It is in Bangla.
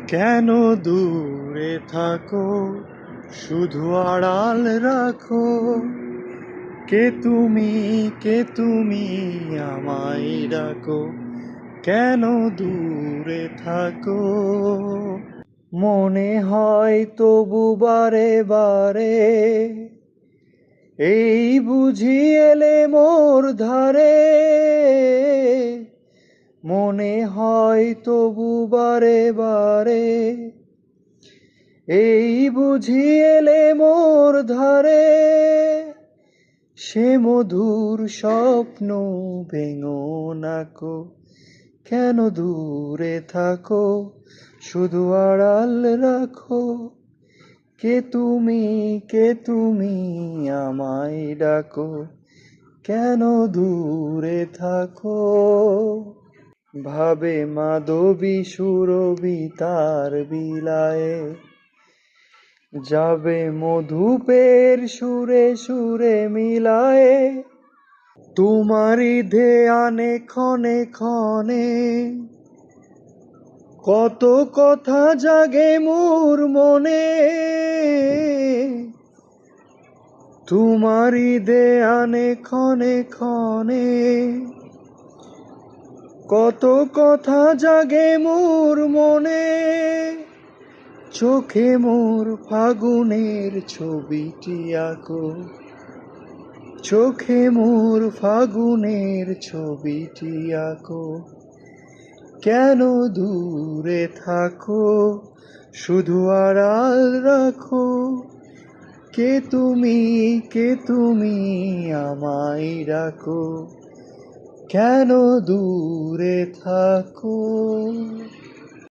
কেন দূরে থাকো, শুধু আড়াল রাখো। কে তুমি আমায় ডাকো, কেন দূরে থাকো। মনে হয় তবু বারে বারে, এই বুঝি এলে মোর ধারে। মনে হয় তবু বারে বারে, এই বুঝি এলে মোর ধারে। সে মধুর স্বপ্ন ভেঙো নাকো, কেন দূরে থাকো, শুধু আড়াল রাখো। কে তুমি আমায় ডাকো, কেন দূরে থাকো। ভাবে মাধবী সুরভি তার বিলায়ে, যাবে মধুপের সুরে সুরে মিলায়ে। তোমারই ধ্যানে ক্ষণে ক্ষণে, কত কথা জাগে মোর মনে। তোমারই ধ্যানে ক্ষণে ক্ষণে, কত কথা জাগে মোর মনে। চোখে মোর ফাগুনের ছবিটি আঁকো, চোখে মোর ফাগুনের ছবিটি আঁকো। কেন দূরে থাকো, শুধু আড়াল রাখো। কে তুমি আমায় ডাকো, কেন দূরে থাকো।